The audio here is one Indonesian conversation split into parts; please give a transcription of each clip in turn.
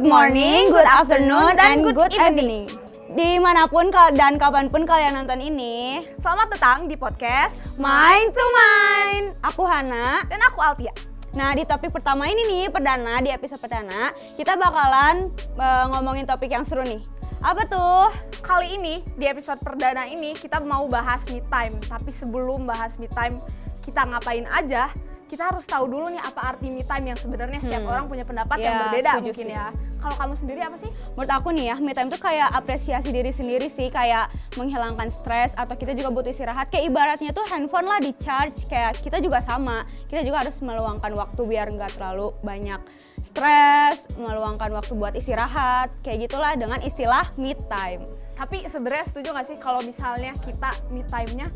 morning, good afternoon, dan good evening. Dimanapun dan kapanpun kalian nonton ini, selamat datang di podcast Mind to Mind. Aku Hana dan aku Altia. Nah, di topik pertama ini nih, di episode perdana, kita bakalan ngomongin topik yang seru nih. Apa tuh? Kali ini, di episode perdana ini, kita mau bahas me time. Tapi sebelum bahas me time, kita ngapain aja, kita harus tahu dulu nih apa arti me time yang sebenarnya setiap orang punya pendapat yang berbeda mungkin ya. Kalau kamu sendiri apa sih? Menurut aku nih ya, me time tuh kayak apresiasi diri sendiri sih, kayak menghilangkan stres atau kita juga butuh istirahat. Kayak ibaratnya tuh handphone lah di charge, kayak kita juga sama. Kita juga harus meluangkan waktu biar nggak terlalu banyak stres, meluangkan waktu buat istirahat, kayak gitulah dengan istilah me time. Tapi sebenarnya setuju nggak sih kalau misalnya kita me time-nya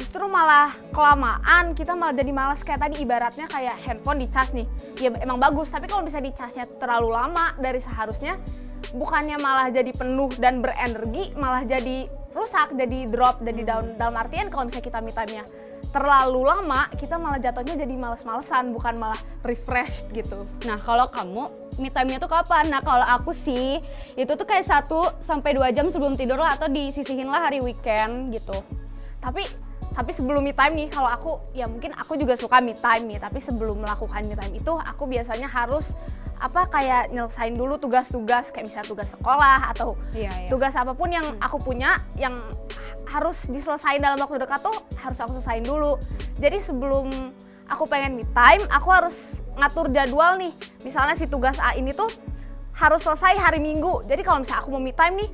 justru malah kelamaan, kita malah jadi malas. Kayak tadi ibaratnya kayak handphone dicas nih, ya emang bagus, tapi kalau bisa dicasnya terlalu lama dari seharusnya, bukannya malah jadi penuh dan berenergi, malah jadi rusak, jadi drop, jadi down. Dalam artian kalau misalnya kita me time-nya terlalu lama, kita malah jatuhnya jadi males-malesan, bukan malah refresh gitu. Nah, kalau kamu me time-nya tuh kapan? Nah, kalau aku sih itu tuh kayak 1-2 jam sebelum tidur lah, atau disisihin lah hari weekend gitu. Tapi sebelum me time nih, kalau aku, ya mungkin aku juga suka me time nih, tapi sebelum melakukan me time itu, aku biasanya harus kayak nyelesain dulu tugas-tugas, kayak misalnya tugas sekolah atau tugas apapun yang aku punya, yang harus diselesain dalam waktu dekat tuh harus aku selesain dulu. Jadi sebelum aku pengen me time, aku harus ngatur jadwal nih. Misalnya si tugas A ini tuh harus selesai hari Minggu, jadi kalau misalnya aku mau me time nih,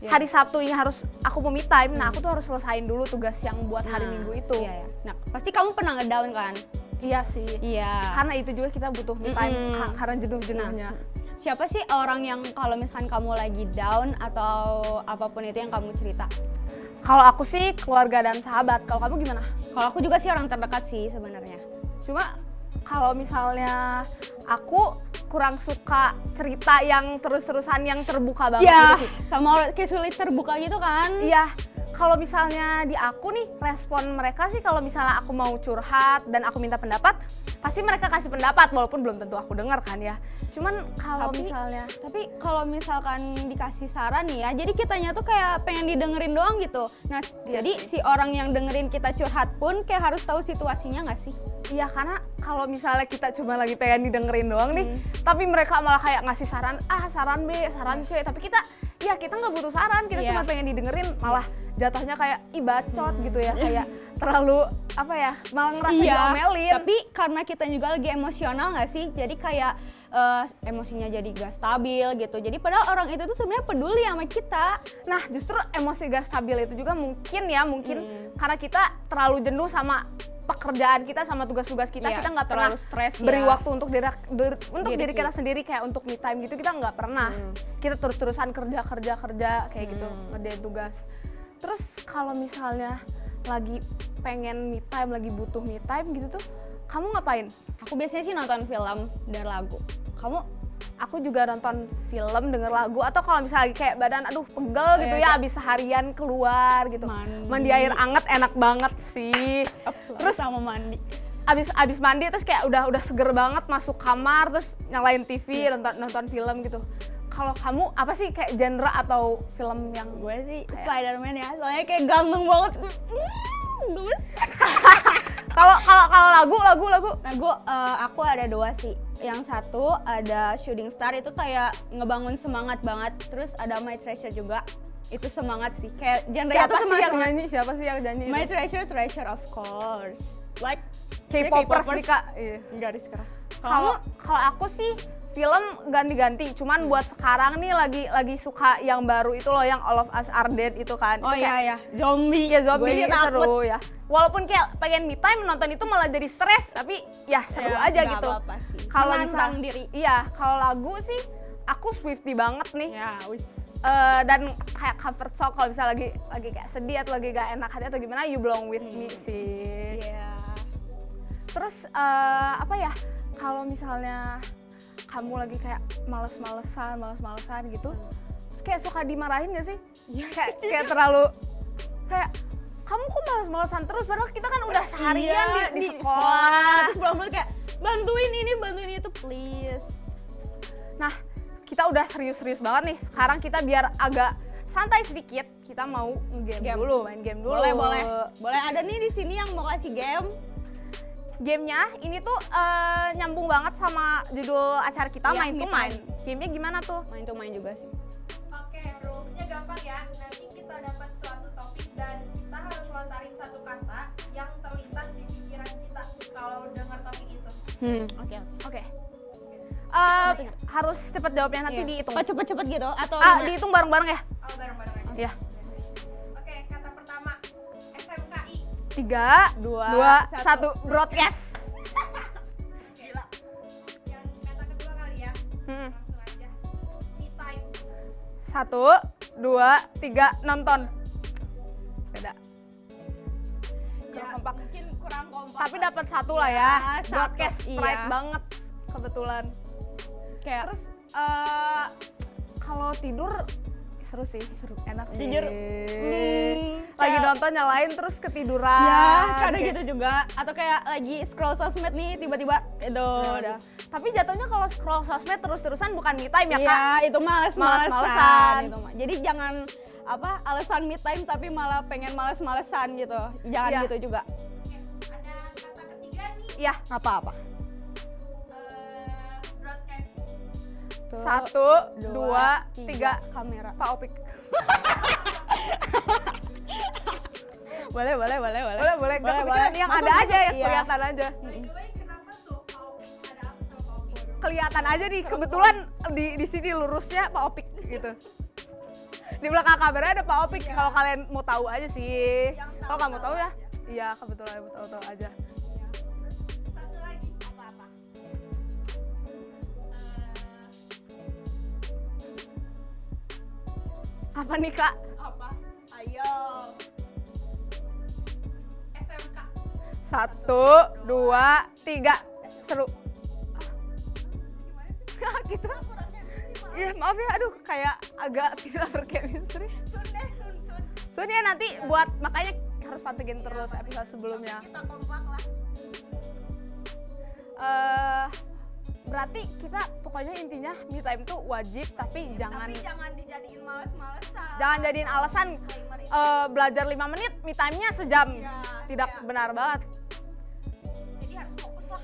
hari Sabtu ini harus aku mau me time, nah aku tuh harus selesain dulu tugas yang buat hari Minggu itu. Nah, pasti kamu pernah ngedown kan? Iya sih. Iya. Karena itu juga kita butuh me time karena jenuh-jenuhnya. Siapa sih orang yang kalau misalkan kamu lagi down atau apapun itu yang kamu cerita? Kalau aku sih keluarga dan sahabat. Kalau kamu gimana? Kalau aku juga sih orang terdekat sih sebenarnya. Cuma kalau misalnya aku kurang suka cerita yang terus-terusan, yang terbuka banget gitu sih. Sama kayak sulit terbuka gitu kan. Iya, kalau misalnya di aku nih, respon mereka sih kalau misalnya aku mau curhat dan aku minta pendapat, pasti mereka kasih pendapat walaupun belum tentu aku dengar kan ya. Cuman kalau tapi kalau misalkan dikasih saran nih ya, jadi kitanya tuh kayak pengen didengerin doang gitu. Nah, jadi si orang yang dengerin kita curhat pun kayak harus tahu situasinya nggak sih? Iya, karena kalau misalnya kita cuma lagi pengen didengerin doang nih, tapi mereka malah kayak ngasih saran A, saran B, saran C, tapi kita nggak butuh saran, kita cuma pengen didengerin, malah jatuhnya kayak bacot gitu ya, kayak terlalu malah ngerasa diomelin. Tapi karena kita juga lagi emosional nggak sih, jadi kayak emosinya jadi gak stabil gitu. Jadi padahal orang itu tuh sebenarnya peduli sama kita. Nah, justru emosi gak stabil itu juga mungkin karena kita terlalu jenuh sama pekerjaan kita, sama tugas-tugas kita, kita nggak pernah stres beri waktu untuk diri kita sendiri, kayak untuk me time gitu kita nggak pernah. Kita terus-terusan kerja kayak gitu, ngerjain tugas. Terus kalau misalnya lagi pengen me time, lagi butuh me time gitu tuh, kamu ngapain? Aku biasanya sih nonton film dan lagu. Kamu? Aku juga nonton film, denger lagu, atau kalau misalnya lagi kayak badan pegel gitu ya, abis seharian keluar gitu, mandi air anget enak banget sih. Terus sama mandi, abis mandi terus kayak udah seger banget, masuk kamar terus nyalain TV, nonton film gitu. Kalau kamu apa sih kayak genre atau film yang? Gue sih Spider-Man ya, soalnya kayak ganteng banget. Gemes. Kalau lagu aku ada 2 sih. Yang satu ada Shooting Star, itu kayak ngebangun semangat banget. Terus ada My Treasure juga, itu semangat sih. Kayak genre itu semangat. Siapa sih yang nyanyi? My Treasure of course. Like K-popers nih Kak. Iya. Garis keras. Kalau aku sih film ganti-ganti, cuman buat sekarang nih lagi suka yang baru itu loh, yang All of Us Are Dead itu kan. Oh iya, zombie. Ya zombie seru ya. Walaupun kayak pengen me time, nonton itu malah jadi stres, tapi ya seru aja gitu. Kalau menantang diri. Iya, kalau lagu sih aku Swiftie banget nih. Ya, dan kayak comfort song kalau misalnya lagi kayak sedih atau lagi gak enak hati atau gimana, You Belong With Me sih. Iya. Terus kalau misalnya kamu lagi kayak males-malesan gitu, terus kayak suka dimarahin gak sih? Iya, kayak terlalu kayak kamu kok males-malesan terus, padahal kita kan udah seharian di sekolah. Terus belum kayak bantuin ini itu please. Nah, kita udah serius-serius banget nih. Sekarang kita biar agak santai sedikit, kita mau game dulu, main game dulu. Boleh ada nih di sini yang mau kasih game. Gamenya ini tuh nyambung banget sama judul acara kita, Iya, main tuh Me main. Time. Gamenya gimana tuh? Main tuh main juga sih. Oke, rules-nya gampang ya. Nanti kita dapat suatu topik dan kita harus lontarin satu kata yang terlintas di pikiran kita kalau dengar topik itu. Oke. Oke. Harus cepet jawabnya nanti dihitung. Cepet-cepet gitu atau Dihitung bareng-bareng ya? Oh, bareng-bareng aja. Iya. Oke, kata pertama SMKI. 3, 2, 1, 1. broadcast. Gila. Yang kata kedua kali ya. Hmm. Langsung aja. Me time. 1, 2, 3, nonton. Beda. Kurang kompak. Mungkin kurang kompak. Tapi dapat satu lah ya. Satu, Broadcast strike iya. banget kebetulan. Kayak Terus kalau tidur seru sih, enak sih. Jujur, Lagi kayak- nonton nyalain terus ketiduran. ya kadang Kayak- gitu juga. Atau kayak lagi scroll sosmed nih tiba-tiba itu udah. Tapi jatuhnya kalau scroll sosmed terus-terusan bukan me time ya, Kak? Iya, itu males-malesan. Males-malesan. Gitu, mah. Jadi jangan alasan me time tapi malah pengen males-malesan gitu. Jangan Iya. gitu juga. Oke, ada kata ketiga nih. Iya. Apa-apa. Broadcast. 1, 2, 3. kamera. Pak Opik. Boleh. Boleh. Boleh, Kepikiran boleh. yang Masuk, ada masuk, aja, yang iya. kelihatan aja. By the way, kenapa tuh Pak Opik? Ada apa sama Pak Opik? Kelihatan aja nih, kebetulan di sini lurusnya Pak Opik gitu. Di belakang kamera ada Pak Opik. Kalau kalian mau tahu aja sih. Kalau kamu tahu ya? Iya, kebetulan mau tahu aja. Satu lagi. Apa-apa? Apa nih, Kak? Apa? Ayo. SMK. 1, 2, 3. Seru. Gitu. Iya, maaf ya, aduh kayak agak tidak berchemistry. Sun ya, nanti buat makanya harus pantengin terus episode sebelumnya. Kita kompak lah. Berarti kita pokoknya intinya me time tuh wajib, tapi jangan Jangan dijadiin males-malesan. jangan jadiin alasan belajar 5 menit, me time-nya sejam. Tidak benar banget. Jadi harus fokus lah.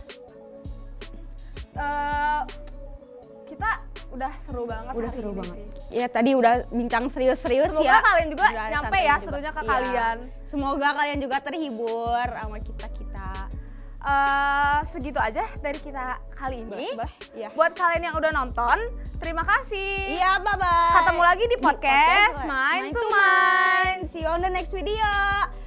Kita udah seru banget. Udah hari seru ini banget. sih. Ya tadi udah bincang serius-serius Semoga ya. kalian juga Udah nyampe santai ya juga. serunya ke Iya. kalian. Semoga kalian juga terhibur sama kita. Segitu aja dari kita kali ini. Iya. Buat kalian yang udah nonton, terima kasih. Iya, bye-bye. Ketemu lagi di podcast Mind to Mind. See you on the next video.